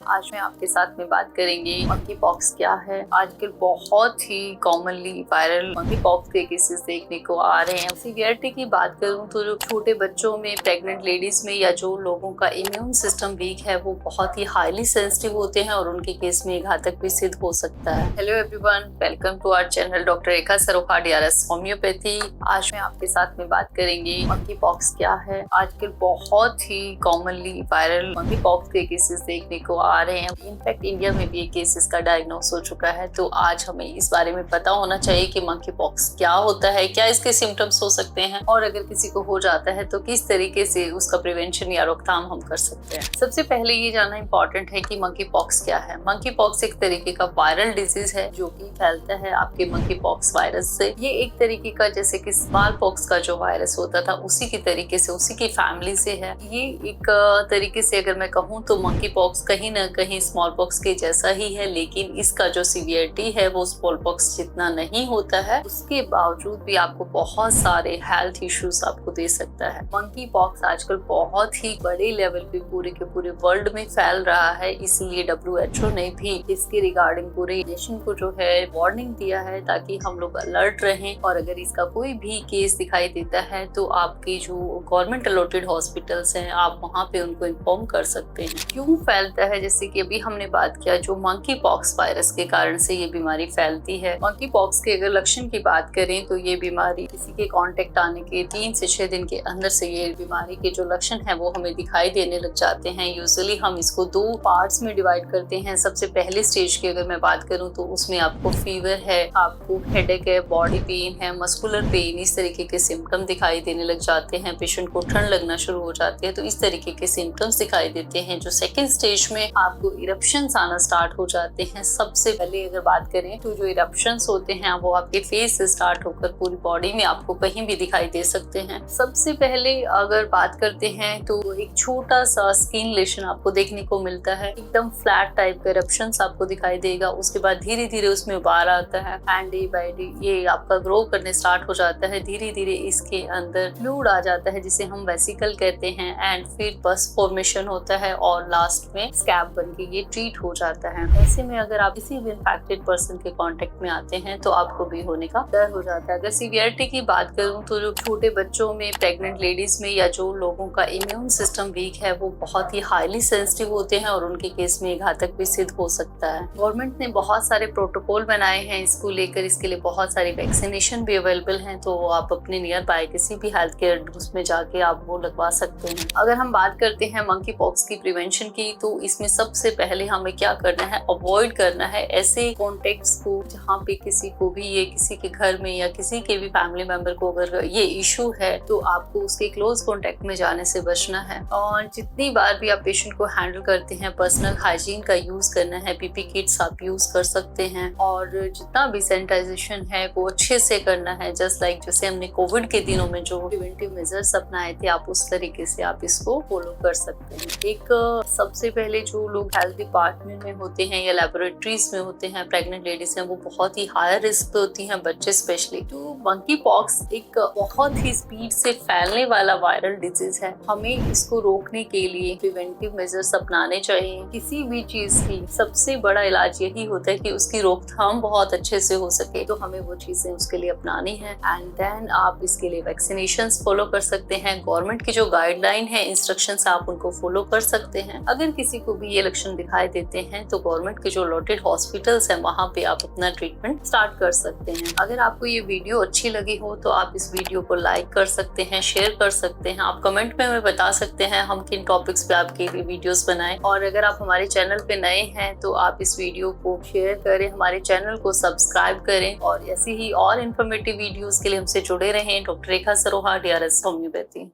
आज मैं आपके साथ में बात करेंगे मंकी पॉक्स क्या है। आजकल बहुत ही कॉमनली वायरल मंकी पॉक्स के केसेस देखने को आ रहे हैं। सीवियरिटी की बात करूं तो जो छोटे बच्चों में, प्रेग्नेंट लेडीज में या जो लोगों का इम्यून सिस्टम वीक है वो बहुत ही हाईली सेंसिटिव होते हैं और उनके केस में घातक भी सिद्ध हो सकता है। Hello everyone, welcome to our channel doctor Rekha Saroha DRS homeopathy. आज मैं आपके साथ में बात करेंगे मंकी पॉक्स क्या है। आजकल बहुत ही कॉमनली वायरल मंकी पॉक्स के केसेस देखने को आ रहे हैं। इनफैक्ट इंडिया में भी ये केसेस का डायग्नोस हो चुका है। तो आज हमें इस बारे में पता होना चाहिए कि मंकी पॉक्स क्या होता है, क्या इसके सिम्टम्स हो सकते हैं और अगर किसी को हो जाता है तो किस तरीके से उसका प्रिवेंशन या रोकथाम हम कर सकते हैं। सबसे पहले ये जानना इंपॉर्टेंट है कि मंकी पॉक्स क्या है। मंकी पॉक्स एक तरीके का वायरल डिजीज है जो कि फैलता है आपके मंकी पॉक्स वायरस से। ये एक तरीके का, जैसे कि स्मॉल पॉक्स का जो वायरस होता था उसी की तरीके से, उसी की फैमिली से है। ये एक तरीके से अगर मैं कहूँ तो मंकी पॉक्स कहीं ना कहीं स्मॉल पॉक्स के जैसा ही है, लेकिन इसका जो सीवियरिटी है वो स्मॉल पॉक्स जितना नहीं होता है। उसके बावजूद भी आपको बहुत सारे हेल्थ इश्यूज आपको दे सकता है। मंकी पॉक्स आजकल बहुत ही बड़े लेवल पे पूरे के पूरे वर्ल्ड में फैल रहा है, इसलिए WHO ने भी इसके रिगार्डिंग पूरे नेशन को जो है वार्निंग दिया है ताकि हम लोग अलर्ट रहें। और अगर इसका कोई भी केस दिखाई देता है तो आपके जो गवर्नमेंट अलॉटेड हॉस्पिटल्स हैं आप वहाँ पे उनको इन्फॉर्म कर सकते हैं। क्यों फैलता है, जैसे कि अभी हमने बात किया जो मंकी पॉक्स वायरस के कारण से ये बीमारी फैलती है। मंकी पॉक्स के अगर लक्षण की बात करें तो ये बीमारी किसी के कांटेक्ट आने के 3 से 6 दिन के अंदर से ये बीमारी के जो लक्षण है वो हमें दिखाई देने लग जाते हैं। यूजुअली हम इसको 2 पार्ट्स में डिवाइड करते हैं। सबसे पहले स्टेज की अगर मैं बात करूं तो उसमें आपको फीवर है, आपको हेडेक है, बॉडी पेन है, मस्कुलर पेन, इस तरीके के सिम्टम दिखाई देने लग जाते हैं। पेशेंट को ठंड लगना शुरू हो जाती है, तो इस तरीके के सिम्टम्स दिखाई देते हैं। जो सेकेंड स्टेज में आपको इरप्शंस आना स्टार्ट हो जाते हैं। सबसे पहले अगर बात करें तो जो इरप्शंस होते हैं वो आपके फेस से स्टार्ट होकर पूरी बॉडी में आपको कहीं भी दिखाई दे सकते हैं। सबसे पहले अगर बात करते हैं तो एक छोटा सा स्किन लेशन आपको देखने को मिलता है, एकदम फ्लैट टाइप का इरप्शंस आपको दिखाई देगा। उसके बाद धीरे धीरे उसमें उबार आता है एंड डे बाय डे ये आपका ग्रो करने स्टार्ट हो जाता है। धीरे धीरे इसके अंदर फ्लूइड आ जाता है जिसे हम वेसिकल कहते हैं एंड फिर पस फॉर्मेशन होता है और लास्ट में स्कैब बनके ये ट्रीट हो जाता है। ऐसे में अगर आप किसी भी इन्फेक्टेड पर्सन के कांटेक्ट में आते हैं तो आपको भी होने का डर हो जाता है। अगर सीवियरिटी की बात करूं तो जो छोटे बच्चों में, प्रेग्नेंट लेडीज में या जो लोगों का इम्यून सिस्टम वीक है वो बहुत ही हाईली सेंसिटिव होते हैं और उनके केस में घातक भी सिद्ध हो सकता है। गवर्नमेंट ने बहुत सारे प्रोटोकॉल बनाए हैं इसको लेकर, इसके लिए बहुत सारी वैक्सीनेशन भी अवेलेबल हैं, तो आप अपने नियर बाय किसी भी हेल्थ केयर में जाके आप वो लगवा सकते हैं। अगर हम बात करते हैं मंकी पॉक्स की प्रिवेंशन की तो इसमें सबसे पहले हमें क्या करना है, अवॉइड करना है ऐसे कॉन्टेक्ट्स को जहाँ पे किसी को भी ये किसी के घर में या किसी के भी फैमिली मेंबर को अगर ये इशू है तो आपको उसके क्लोज कॉन्टेक्ट में जाने से बचना है। और जितनी बार भी आप पेशेंट को हैंडल करते हैं पर्सनल हाइजीन का यूज करना है। PP किट्स आप यूज कर सकते हैं और जितना भी सैनिटाइजेशन है वो अच्छे से करना है। जस्ट लाइक जैसे हमने कोविड के दिनों में जो प्रिवेंटिव मेजर्स अपनाए थे आप उस तरीके से आप इसको फॉलो कर सकते हैं। एक सबसे पहले जो लोग हेल्थ डिपार्टमेंट में होते हैं या लेबोरेटरीज में होते हैं, प्रेग्नेंट लेडीज हैं, वो बहुत ही हाई रिस्क पे होती हैं, बच्चे स्पेशली। तो मंकी पॉक्स एक बहुत ही स्पीड से फैलने वाला वायरल डिजीज है। हमें इसको रोकने के लिए प्रिवेंटिव मेजर्स अपनाने चाहिए। किसी भी चीज की सबसे बड़ा इलाज यही होता है कि उसकी रोकथाम बहुत अच्छे से हो सके, तो हमें वो चीजें उसके लिए अपनानी है एंड देन आप इसके लिए वैक्सीनेशंस फॉलो कर सकते हैं। गवर्नमेंट की जो गाइडलाइन है, इंस्ट्रक्शंस, आप उनको फॉलो कर सकते हैं। अगर किसी को भी ये लक्षण दिखाई देते हैं तो गवर्नमेंट के जो अलॉटेड हॉस्पिटल्स हैं वहाँ पे आप अपना ट्रीटमेंट स्टार्ट कर सकते हैं। अगर आपको ये वीडियो अच्छी लगी हो तो आप इस वीडियो को लाइक कर सकते हैं, शेयर कर सकते हैं। आप कमेंट में हमें बता सकते हैं हम किन टॉपिक्स पे आपके लिए वीडियोस बनाएं। और अगर आप हमारे चैनल पे नए हैं तो आप इस वीडियो को शेयर करें, हमारे चैनल को सब्सक्राइब करें और ऐसी ही और इन्फॉर्मेटिव वीडियोस के लिए हमसे जुड़े रहें। Doctor Rekha Saroha, DRS homeopathy.